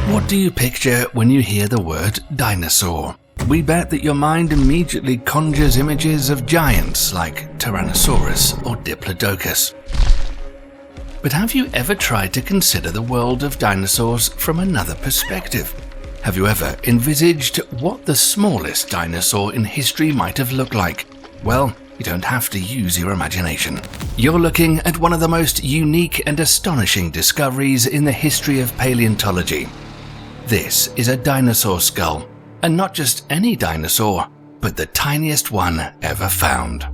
What do you picture when you hear the word dinosaur? We bet that your mind immediately conjures images of giants like Tyrannosaurus or Diplodocus. But have you ever tried to consider the world of dinosaurs from another perspective? Have you ever envisaged what the smallest dinosaur in history might have looked like? Well, you don't have to use your imagination. You're looking at one of the most unique and astonishing discoveries in the history of paleontology. This is a dinosaur skull, and not just any dinosaur, but the tiniest one ever found.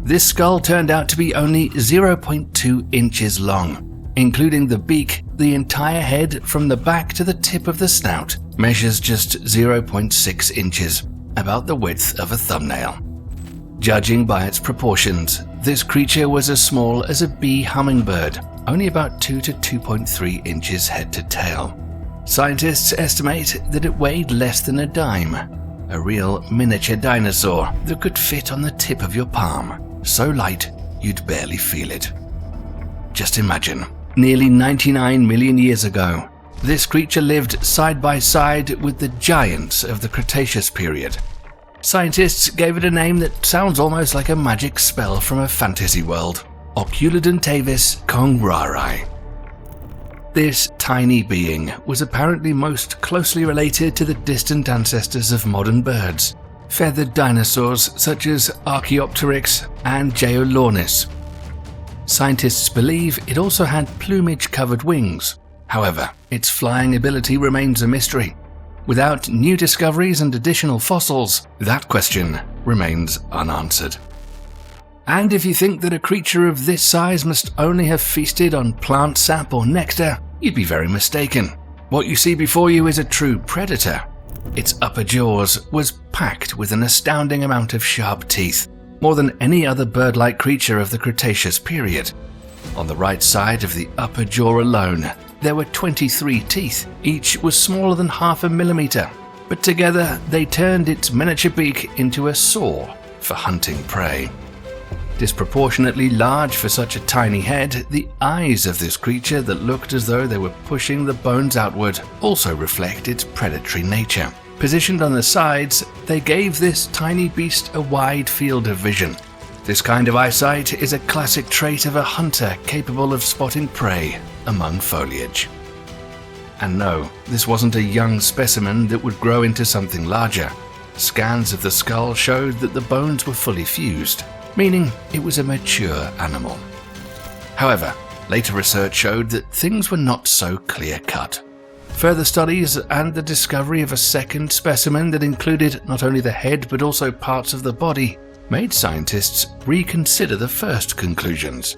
This skull turned out to be only 0.2 inches long, including the beak. The entire head from the back to the tip of the snout measures just 0.6 inches, about the width of a thumbnail. Judging by its proportions, this creature was as small as a bee hummingbird, only about 2 to 2.3 inches head to tail. Scientists estimate that it weighed less than a dime, a real miniature dinosaur that could fit on the tip of your palm, so light you'd barely feel it. Just imagine, nearly 99 million years ago, this creature lived side by side with the giants of the Cretaceous period. Scientists gave it a name that sounds almost like a magic spell from a fantasy world: Oculodentavis kongrari. This tiny being was apparently most closely related to the distant ancestors of modern birds, feathered dinosaurs such as Archaeopteryx and Geolornis. Scientists believe it also had plumage-covered wings. However, its flying ability remains a mystery. Without new discoveries and additional fossils, that question remains unanswered. And if you think that a creature of this size must only have feasted on plant sap or nectar, you'd be very mistaken. What you see before you is a true predator. Its upper jaws was packed with an astounding amount of sharp teeth, more than any other bird-like creature of the Cretaceous period. On the right side of the upper jaw alone, there were 23 teeth. Each was smaller than 0.5 millimeter, but together they turned its miniature beak into a saw for hunting prey. Disproportionately large for such a tiny head, the eyes of this creature that looked as though they were pushing the bones outward also reflect its predatory nature. Positioned on the sides, they gave this tiny beast a wide field of vision. This kind of eyesight is a classic trait of a hunter capable of spotting prey among foliage. And no, this wasn't a young specimen that would grow into something larger. Scans of the skull showed that the bones were fully fused, meaning it was a mature animal. However, later research showed that things were not so clear-cut. Further studies and the discovery of a second specimen that included not only the head but also parts of the body made scientists reconsider the first conclusions.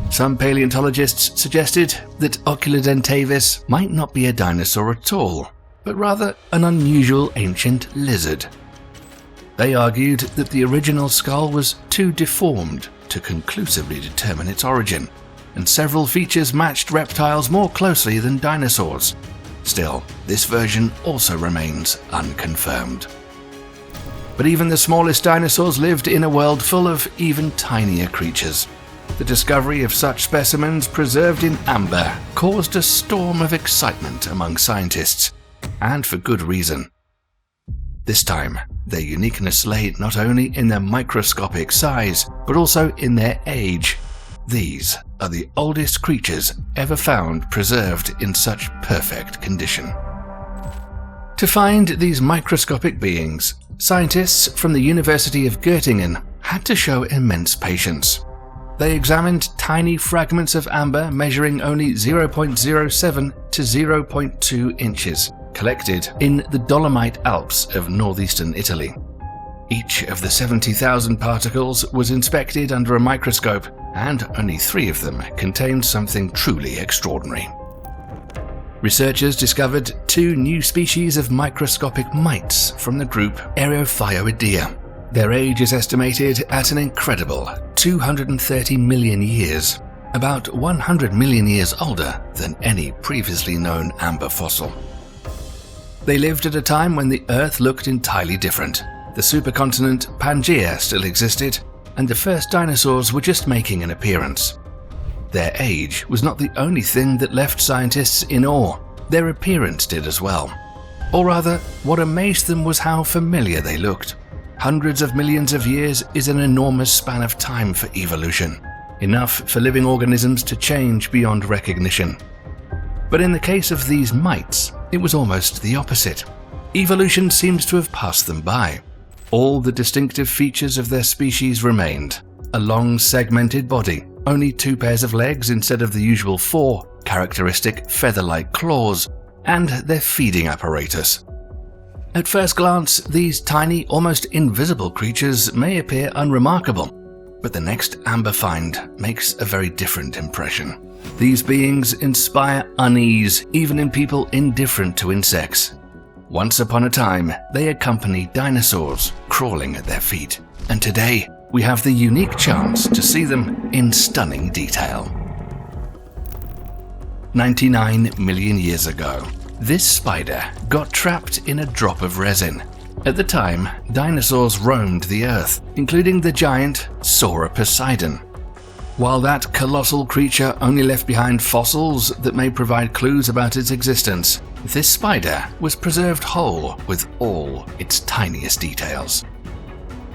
Some paleontologists suggested that Oculodentavis might not be a dinosaur at all, but rather an unusual ancient lizard. They argued that the original skull was too deformed to conclusively determine its origin, and several features matched reptiles more closely than dinosaurs. Still, this version also remains unconfirmed. But even the smallest dinosaurs lived in a world full of even tinier creatures. The discovery of such specimens preserved in amber caused a storm of excitement among scientists, and for good reason. This time, their uniqueness lay not only in their microscopic size, but also in their age. These are the oldest creatures ever found preserved in such perfect condition. To find these microscopic beings, scientists from the University of Göttingen had to show immense patience. They examined tiny fragments of amber measuring only 0.07 to 0.2 inches, collected in the Dolomite Alps of northeastern Italy. Each of the 70,000 particles was inspected under a microscope, and only 3 of them contained something truly extraordinary. Researchers discovered 2 new species of microscopic mites from the group Aerophyoidea. Their age is estimated at an incredible 230 million years, about 100 million years older than any previously known amber fossil. They lived at a time when the Earth looked entirely different. The supercontinent Pangaea still existed, and the first dinosaurs were just making an appearance. Their age was not the only thing that left scientists in awe. their appearance did as well. Or rather, what amazed them was how familiar they looked. Hundreds of millions of years is an enormous span of time for evolution, enough for living organisms to change beyond recognition. But in the case of these mites, it was almost the opposite. Evolution seems to have passed them by. All the distinctive features of their species remained. A long segmented body, only 2 pairs of legs instead of the usual 4, characteristic feather-like claws, and their feeding apparatus. At first glance, these tiny, almost invisible creatures may appear unremarkable, but the next amber find makes a very different impression. These beings inspire unease even in people indifferent to insects. Once upon a time, they accompanied dinosaurs, crawling at their feet, and today we have the unique chance to see them in stunning detail. 99 million years ago, this spider got trapped in a drop of resin. At the time, dinosaurs roamed the earth, including the giant Sauroposeidon. While that colossal creature only left behind fossils that may provide clues about its existence, this spider was preserved whole with all its tiniest details.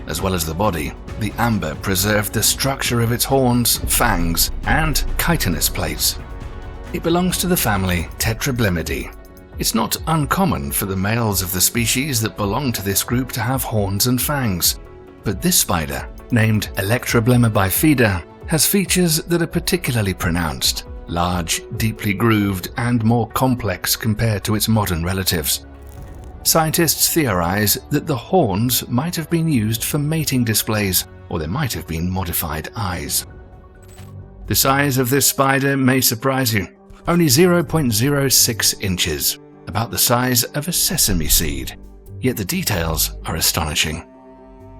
As well as the body, the amber preserved the structure of its horns, fangs, and chitinous plates. It belongs to the family Tetrablemidae. It's not uncommon for the males of the species that belong to this group to have horns and fangs, but this spider, named Electroblema bifida, has features that are particularly pronounced, large, deeply grooved, and more complex compared to its modern relatives. Scientists theorize that the horns might have been used for mating displays, or there might have been modified eyes. The size of this spider may surprise you. Only 0.06 inches, about the size of a sesame seed, yet the details are astonishing.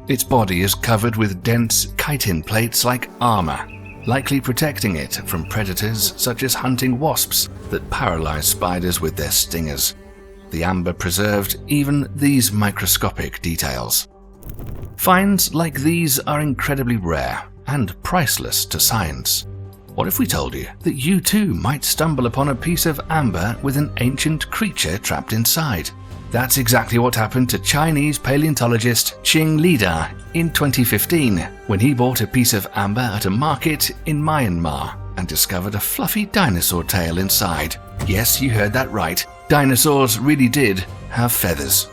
Its body is covered with dense chitin plates like armor, likely protecting it from predators such as hunting wasps that paralyze spiders with their stingers. The amber preserved even these microscopic details. Finds like these are incredibly rare and priceless to science. What if we told you that you too might stumble upon a piece of amber with an ancient creature trapped inside? That's exactly what happened to Chinese paleontologist Qing Lida in 2015 when he bought a piece of amber at a market in Myanmar and discovered a fluffy dinosaur tail inside. Yes, you heard that right. Dinosaurs really did have feathers.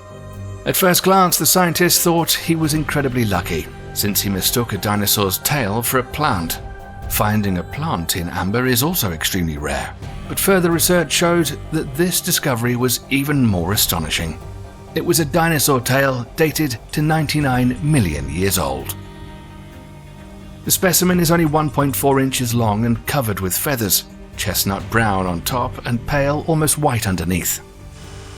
At first glance, the scientist thought he was incredibly lucky, since he mistook a dinosaur's tail for a plant. Finding a plant in amber is also extremely rare, but further research showed that this discovery was even more astonishing. It was a dinosaur tail dated to 99 million years old. The specimen is only 1.4 inches long and covered with feathers, chestnut brown on top and pale, almost white underneath.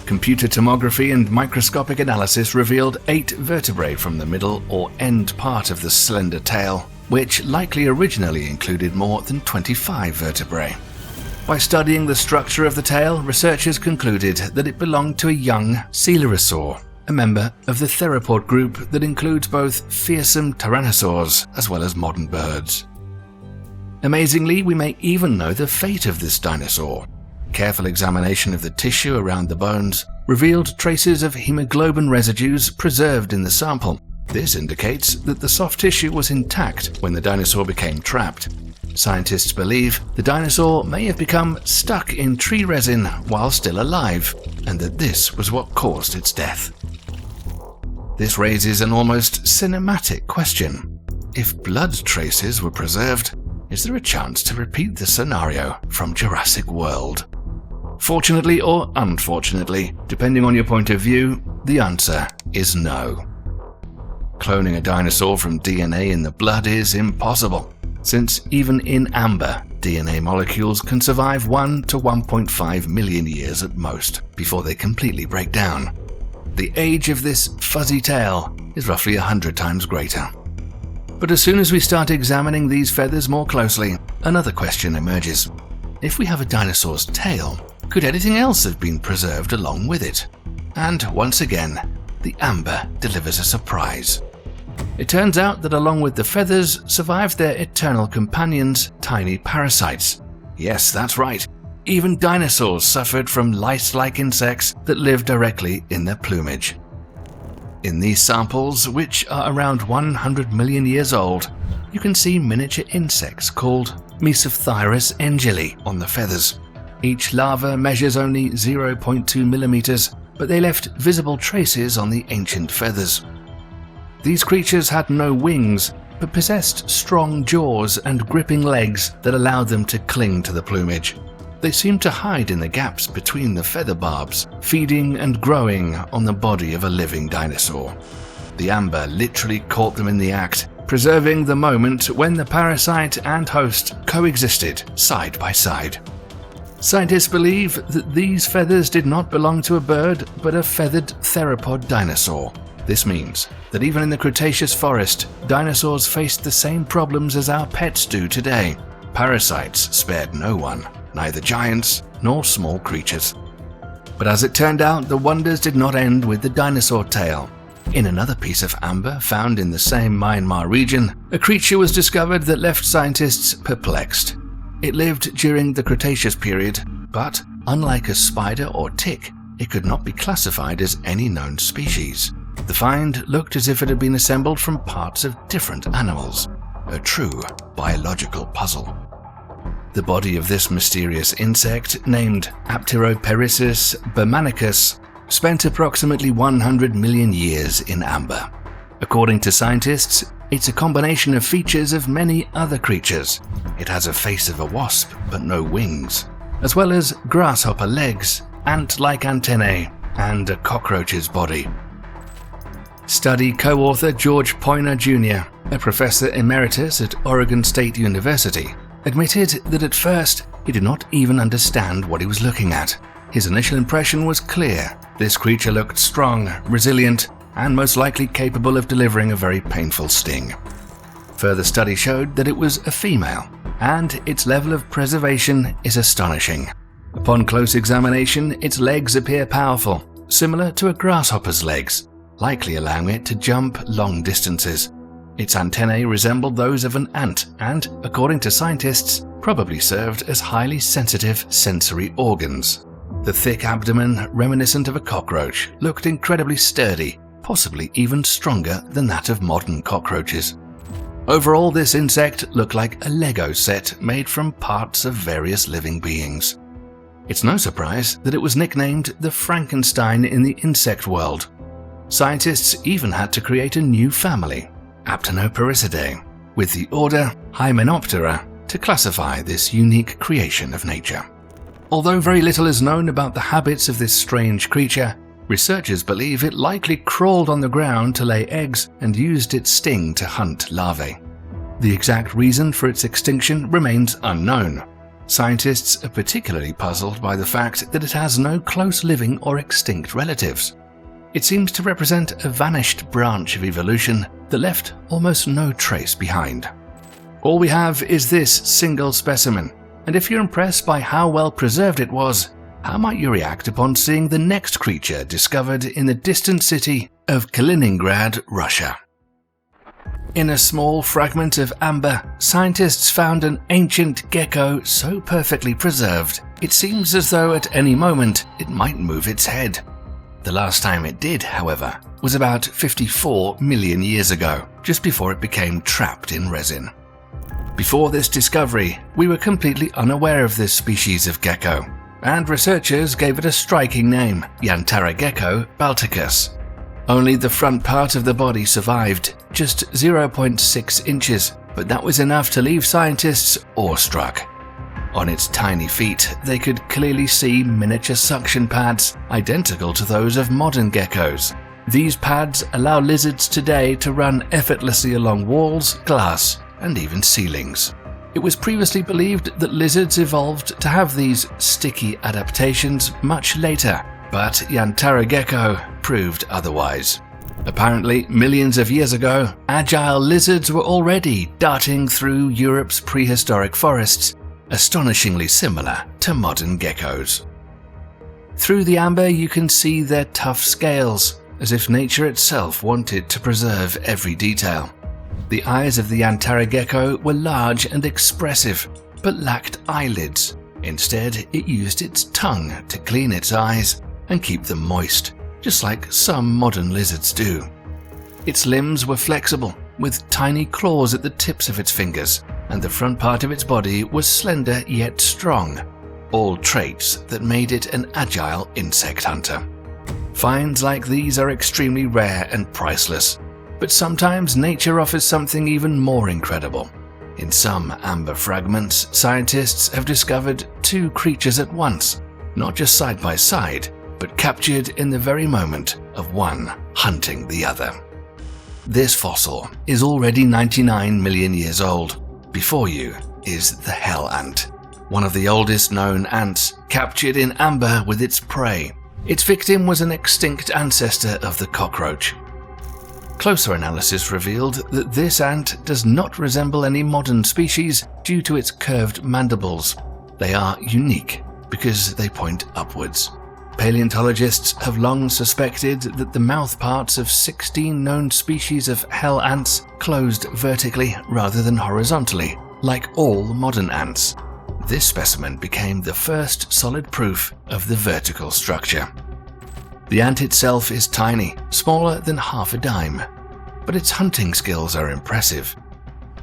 Computer tomography and microscopic analysis revealed 8 vertebrae from the middle or end part of the slender tail, which likely originally included more than 25 vertebrae. By studying the structure of the tail, researchers concluded that it belonged to a young coelurosaur, a member of the theropod group that includes both fearsome tyrannosaurs as well as modern birds. Amazingly, we may even know the fate of this dinosaur. Careful examination of the tissue around the bones revealed traces of hemoglobin residues preserved in the sample. This indicates that the soft tissue was intact when the dinosaur became trapped. Scientists believe the dinosaur may have become stuck in tree resin while still alive, and that this was what caused its death. This raises an almost cinematic question. If blood traces were preserved, is there a chance to repeat the scenario from Jurassic World? Fortunately or unfortunately, depending on your point of view, the answer is no. Cloning a dinosaur from DNA in the blood is impossible, since even in amber, DNA molecules can survive 1 to 1.5 million years at most before they completely break down. The age of this fuzzy tail is roughly 100 times greater. But as soon as we start examining these feathers more closely, another question emerges. If we have a dinosaur's tail, could anything else have been preserved along with it? And once again, the amber delivers a surprise. It turns out that along with the feathers survived their eternal companions, tiny parasites. Yes, that's right. even dinosaurs suffered from lice-like insects that live directly in their plumage. In these samples, which are around 100 million years old, you can see miniature insects called Mesophthyrus angeli on the feathers. Each larva measures only 0.2 millimeters, but they left visible traces on the ancient feathers. These creatures had no wings, but possessed strong jaws and gripping legs that allowed them to cling to the plumage. They seemed to hide in the gaps between the feather barbs, feeding and growing on the body of a living dinosaur. The amber literally caught them in the act, preserving the moment when the parasite and host coexisted side by side. Scientists believe that these feathers did not belong to a bird, but a feathered theropod dinosaur. This means that even in the Cretaceous forest, dinosaurs faced the same problems as our pets do today. Parasites spared no one, neither giants nor small creatures. But as it turned out, the wonders did not end with the dinosaur tale. In another piece of amber found in the same Myanmar region, a creature was discovered that left scientists perplexed. It lived during the Cretaceous period, but unlike a spider or tick, it could not be classified as any known species. The find looked as if it had been assembled from parts of different animals, a true biological puzzle. The body of this mysterious insect, named Apteroperisis bermanicus, spent approximately 100 million years in amber. According to scientists, it's a combination of features of many other creatures. It has a face of a wasp, but no wings, as well as grasshopper legs, ant-like antennae, and a cockroach's body. Study co-author George Poyner Jr., a professor emeritus at Oregon State University, admitted that at first he did not even understand what he was looking at. His initial impression was clear. This creature looked strong, resilient, and most likely capable of delivering a very painful sting. Further study showed that it was a female, and its level of preservation is astonishing. Upon close examination, its legs appear powerful, similar to a grasshopper's legs, likely allowing it to jump long distances. Its antennae resembled those of an ant and, according to scientists, probably served as highly sensitive sensory organs. The thick abdomen, reminiscent of a cockroach, looked incredibly sturdy, possibly even stronger than that of modern cockroaches. Overall, this insect looked like a Lego set made from parts of various living beings. It's no surprise that it was nicknamed the Frankenstein in the insect world. Scientists even had to create a new family, Aptenopericidae, with the order Hymenoptera to classify this unique creation of nature. Although very little is known about the habits of this strange creature, researchers believe it likely crawled on the ground to lay eggs and used its sting to hunt larvae. The exact reason for its extinction remains unknown. Scientists are particularly puzzled by the fact that it has no close living or extinct relatives. It seems to represent a vanished branch of evolution that left almost no trace behind. All we have is this single specimen, and if you're impressed by how well preserved it was, how might you react upon seeing the next creature discovered in the distant city of Kaliningrad, Russia? In a small fragment of amber, scientists found an ancient gecko so perfectly preserved, it seems as though at any moment it might move its head. The last time it did, however, was about 54 million years ago, just before it became trapped in resin. Before this discovery, we were completely unaware of this species of gecko, and researchers gave it a striking name, Yantara gecko balticus. Only the front part of the body survived, just 0.6 inches, but that was enough to leave scientists awestruck. On its tiny feet, they could clearly see miniature suction pads, identical to those of modern geckos. These pads allow lizards today to run effortlessly along walls, glass, and even ceilings. It was previously believed that lizards evolved to have these sticky adaptations much later, but Yantara gecko proved otherwise. Apparently, millions of years ago, agile lizards were already darting through Europe's prehistoric forests, astonishingly similar to modern geckos. Through the amber you can see their tough scales, as if nature itself wanted to preserve every detail. The eyes of the Yantara gecko were large and expressive, but lacked eyelids, Instead, it used its tongue to clean its eyes and keep them moist, just like some modern lizards do. Its limbs were flexible, with tiny claws at the tips of its fingers, and the front part of its body was slender yet strong, all traits that made it an agile insect hunter. Finds like these are extremely rare and priceless, but sometimes nature offers something even more incredible. In some amber fragments, scientists have discovered two creatures at once, not just side by side, but captured in the very moment of one hunting the other. This fossil is already 99 million years old. Before you is the hell ant, one of the oldest known ants, captured in amber with its prey. Its victim was an extinct ancestor of the cockroach. Closer analysis revealed that this ant does not resemble any modern species due to its curved mandibles. They are unique because they point upwards. Paleontologists have long suspected that the mouth parts of 16 known species of hell ants closed vertically rather than horizontally, like all modern ants. This specimen became the first solid proof of the vertical structure. The ant itself is tiny, smaller than half a dime, but its hunting skills are impressive.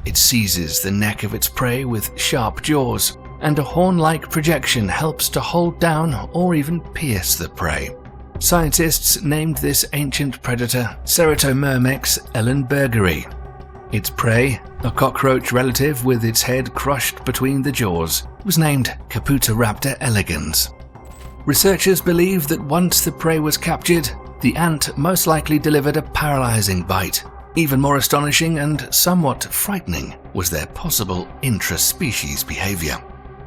It seizes the neck of its prey with sharp jaws, and a horn-like projection helps to hold down or even pierce the prey. Scientists named this ancient predator Ceratomyrmex ellenbergeri. Its prey, a cockroach relative with its head crushed between the jaws, was named Caputoraptor elegans. Researchers believe that once the prey was captured, the ant most likely delivered a paralyzing bite. Even more astonishing and somewhat frightening was their possible intra-species behavior.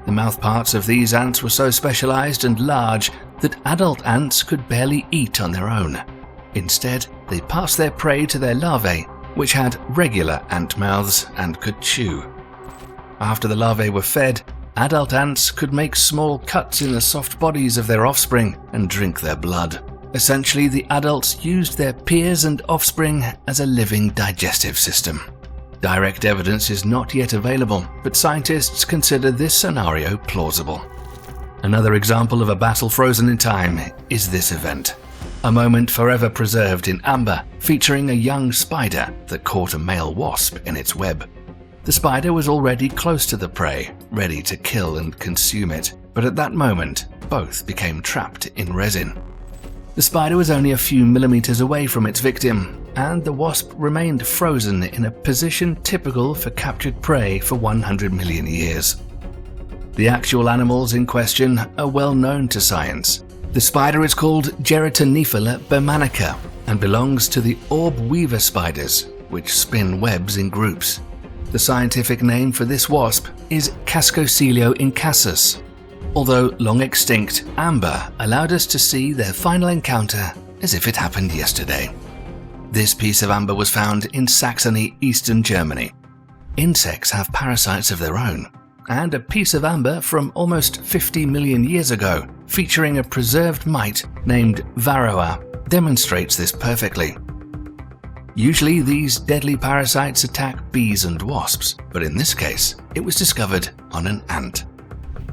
The mouthparts of these ants were so specialized and large that adult ants could barely eat on their own. Instead, they passed their prey to their larvae, which had regular ant mouths and could chew. After the larvae were fed, adult ants could make small cuts in the soft bodies of their offspring and drink their blood. Essentially, the adults used their peers and offspring as a living digestive system. Direct evidence is not yet available, but scientists consider this scenario plausible. Another example of a battle frozen in time is this event. A moment forever preserved in amber, featuring a young spider that caught a male wasp in its web. The spider was already close to the prey, ready to kill and consume it, but at that moment, both became trapped in resin. The spider was only a few millimeters away from its victim, and the wasp remained frozen in a position typical for captured prey for 100 million years. The actual animals in question are well known to science. The spider is called Geratoniphila bermanica and belongs to the orb weaver spiders, which spin webs in groups. The scientific name for this wasp is Cascocelio incassus. Although long extinct, amber allowed us to see their final encounter as if it happened yesterday. This piece of amber was found in Saxony, eastern Germany. Insects have parasites of their own, and a piece of amber from almost 50 million years ago, featuring a preserved mite named Varroa, demonstrates this perfectly. Usually these deadly parasites attack bees and wasps, but in this case, it was discovered on an ant.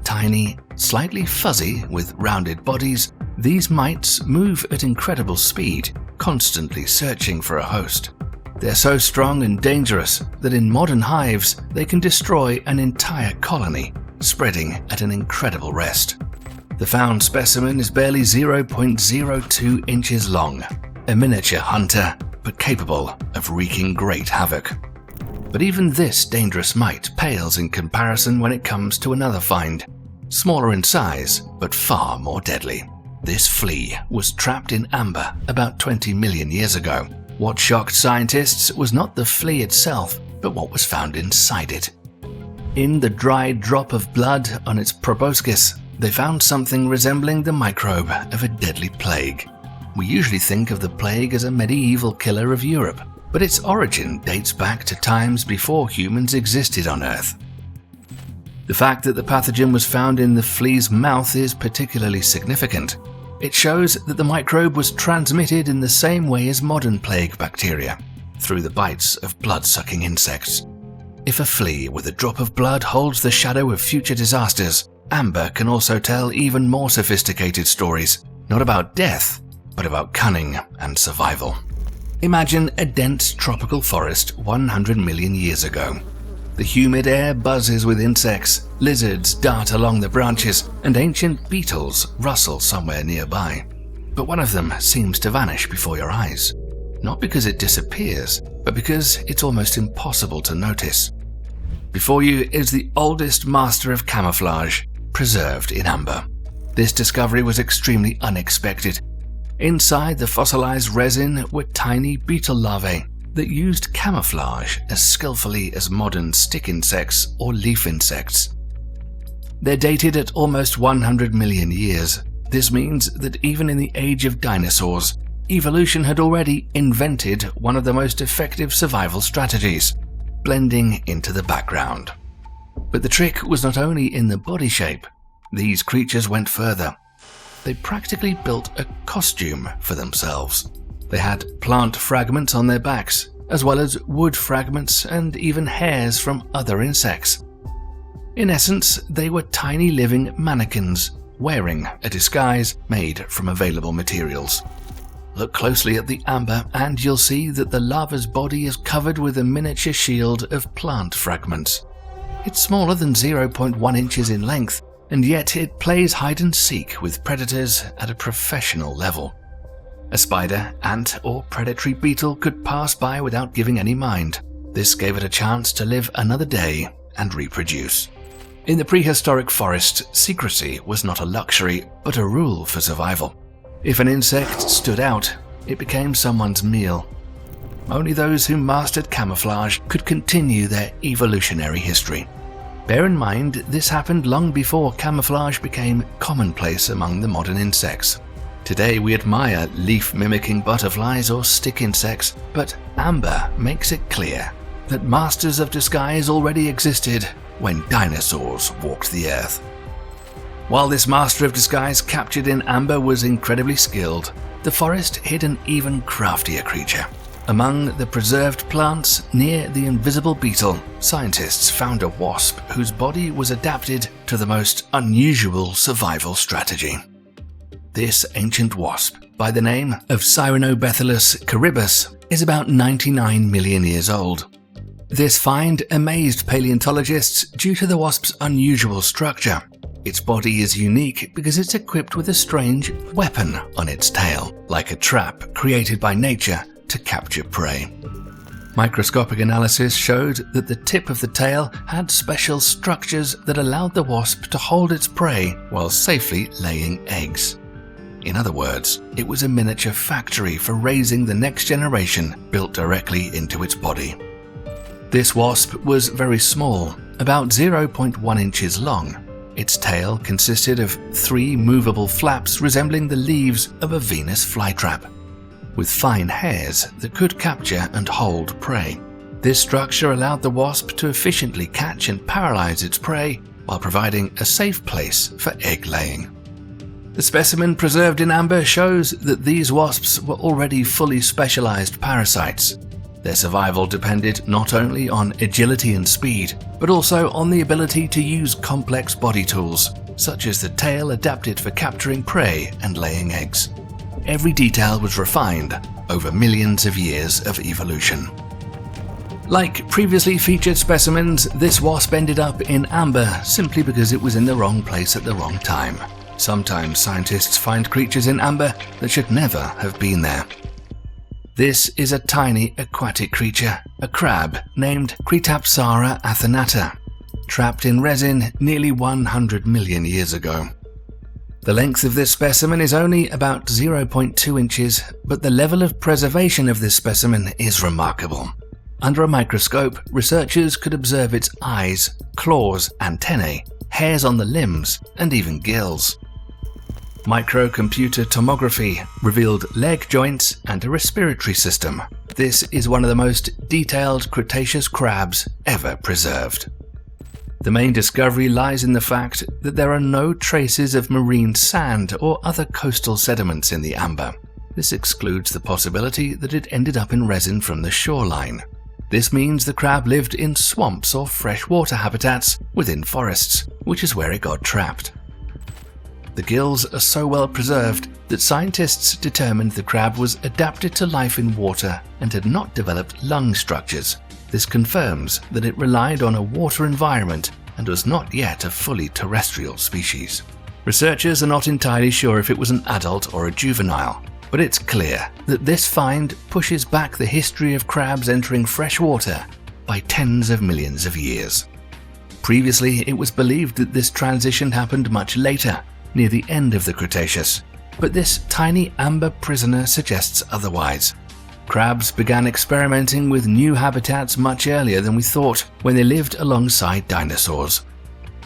Tiny, slightly fuzzy with rounded bodies, these mites move at incredible speed, constantly searching for a host. They're so strong and dangerous that in modern hives they can destroy an entire colony, spreading at an incredible rate. The found specimen is barely 0.02 inches long, a miniature hunter, but capable of wreaking great havoc. But even this dangerous mite pales in comparison when it comes to another find, smaller in size but far more deadly. This flea was trapped in amber about 20 million years ago. What shocked scientists was not the flea itself, but what was found inside it. In the dried drop of blood on its proboscis, they found something resembling the microbe of a deadly plague. We usually think of the plague as a medieval killer of Europe, but its origin dates back to times before humans existed on Earth. The fact that the pathogen was found in the flea's mouth is particularly significant. It shows that the microbe was transmitted in the same way as modern plague bacteria, through the bites of blood-sucking insects. If a flea with a drop of blood holds the shadow of future disasters, amber can also tell even more sophisticated stories, not about death, but about cunning and survival. Imagine a dense tropical forest 100 million years ago. The humid air buzzes with insects, lizards dart along the branches, and ancient beetles rustle somewhere nearby. But one of them seems to vanish before your eyes. Not because it disappears, but because it's almost impossible to notice. Before you is the oldest master of camouflage, preserved in amber. This discovery was extremely unexpected. Inside the fossilized resin were tiny beetle larvae that used camouflage as skillfully as modern stick insects or leaf insects. They're dated at almost 100 million years. This means that even in the age of dinosaurs, evolution had already invented one of the most effective survival strategies: blending into the background. But the trick was not only in the body shape. These creatures went further. They practically built a costume for themselves. They had plant fragments on their backs, as well as wood fragments and even hairs from other insects. In essence, they were tiny living mannequins, wearing a disguise made from available materials. Look closely at the amber and you'll see that the larva's body is covered with a miniature shield of plant fragments. It's smaller than 0.1 inches in length, and yet it plays hide and seek with predators at a professional level. A spider, ant, or predatory beetle could pass by without giving any mind. This gave it a chance to live another day and reproduce. In the prehistoric forest, secrecy was not a luxury, but a rule for survival. If an insect stood out, it became someone's meal. Only those who mastered camouflage could continue their evolutionary history. Bear in mind, this happened long before camouflage became commonplace among the modern insects. Today we admire leaf-mimicking butterflies or stick insects, but amber makes it clear that masters of disguise already existed when dinosaurs walked the earth. While this master of disguise captured in amber was incredibly skilled, the forest hid an even craftier creature. Among the preserved plants near the invisible beetle, scientists found a wasp whose body was adapted to the most unusual survival strategy. This ancient wasp, by the name of Sirenobethelus caribus, is about 99 million years old. This find amazed paleontologists due to the wasp's unusual structure. Its body is unique because it's equipped with a strange weapon on its tail, like a trap created by nature to capture prey. Microscopic analysis showed that the tip of the tail had special structures that allowed the wasp to hold its prey while safely laying eggs. In other words, it was a miniature factory for raising the next generation built directly into its body. This wasp was very small, about 0.1 inches long. Its tail consisted of 3 movable flaps resembling the leaves of a Venus flytrap, with fine hairs that could capture and hold prey. This structure allowed the wasp to efficiently catch and paralyze its prey while providing a safe place for egg laying. The specimen preserved in amber shows that these wasps were already fully specialized parasites. Their survival depended not only on agility and speed, but also on the ability to use complex body tools, such as the tail adapted for capturing prey and laying eggs. Every detail was refined over millions of years of evolution. Like previously featured specimens, this wasp ended up in amber simply because it was in the wrong place at the wrong time. Sometimes scientists find creatures in amber that should never have been there. This is a tiny aquatic creature, a crab named Cretapsara athenata, trapped in resin nearly 100 million years ago. The length of this specimen is only about 0.2 inches, but the level of preservation of this specimen is remarkable. Under a microscope, researchers could observe its eyes, claws, antennae, hairs on the limbs, and even gills. Microcomputer tomography revealed leg joints and a respiratory system. This is one of the most detailed Cretaceous crabs ever preserved. The main discovery lies in the fact that there are no traces of marine sand or other coastal sediments in the amber. This excludes the possibility that it ended up in resin from the shoreline. This means the crab lived in swamps or freshwater habitats within forests, which is where it got trapped. The gills are so well preserved that scientists determined the crab was adapted to life in water and had not developed lung structures. This confirms that it relied on a water environment and was not yet a fully terrestrial species. Researchers are not entirely sure if it was an adult or a juvenile, but it's clear that this find pushes back the history of crabs entering fresh water by tens of millions of years. Previously, it was believed that this transition happened much later, near the end of the Cretaceous, but this tiny amber prisoner suggests otherwise. Crabs began experimenting with new habitats much earlier than we thought, when they lived alongside dinosaurs.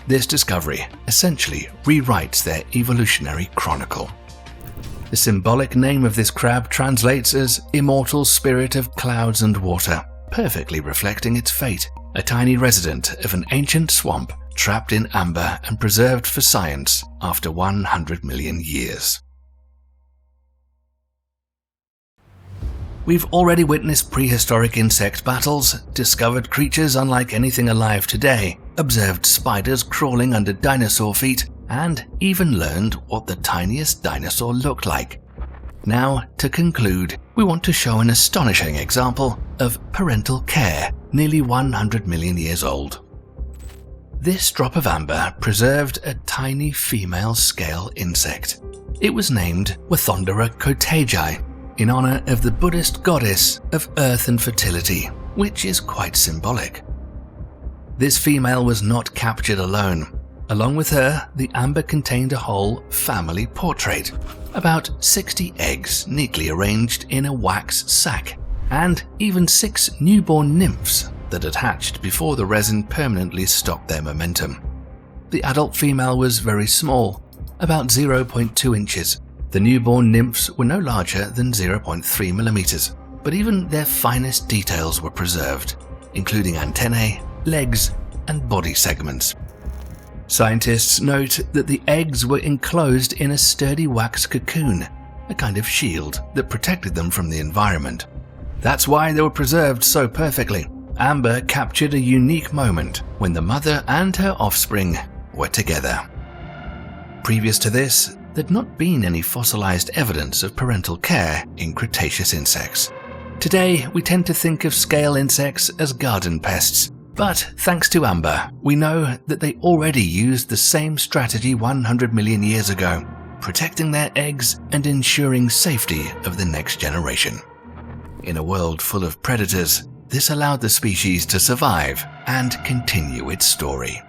This discovery essentially rewrites their evolutionary chronicle. The symbolic name of this crab translates as immortal spirit of clouds and water, perfectly reflecting its fate, a tiny resident of an ancient swamp trapped in amber and preserved for science after 100 million years. We've already witnessed prehistoric insect battles, discovered creatures unlike anything alive today, observed spiders crawling under dinosaur feet, and even learned what the tiniest dinosaur looked like. Now, to conclude, we want to show an astonishing example of parental care, nearly 100 million years old. This drop of amber preserved a tiny female scale insect. It was named Wathondera kotegai, in honor of the Buddhist goddess of earth and fertility, which is quite symbolic. This female was not captured alone. Along with her, the amber contained a whole family portrait, about 60 eggs neatly arranged in a wax sac, and even 6 newborn nymphs that had hatched before the resin permanently stopped their momentum. The adult female was very small, about 0.2 inches. The newborn nymphs were no larger than 0.3 millimeters, but even their finest details were preserved, including antennae, legs, and body segments. Scientists note that the eggs were enclosed in a sturdy wax cocoon, a kind of shield that protected them from the environment. That's why they were preserved so perfectly. Amber captured a unique moment when the mother and her offspring were together. Previous to this, there'd not been any fossilized evidence of parental care in Cretaceous insects. Today, we tend to think of scale insects as garden pests, but thanks to amber, we know that they already used the same strategy 100 million years ago, protecting their eggs and ensuring safety of the next generation. In a world full of predators, this allowed the species to survive and continue its story.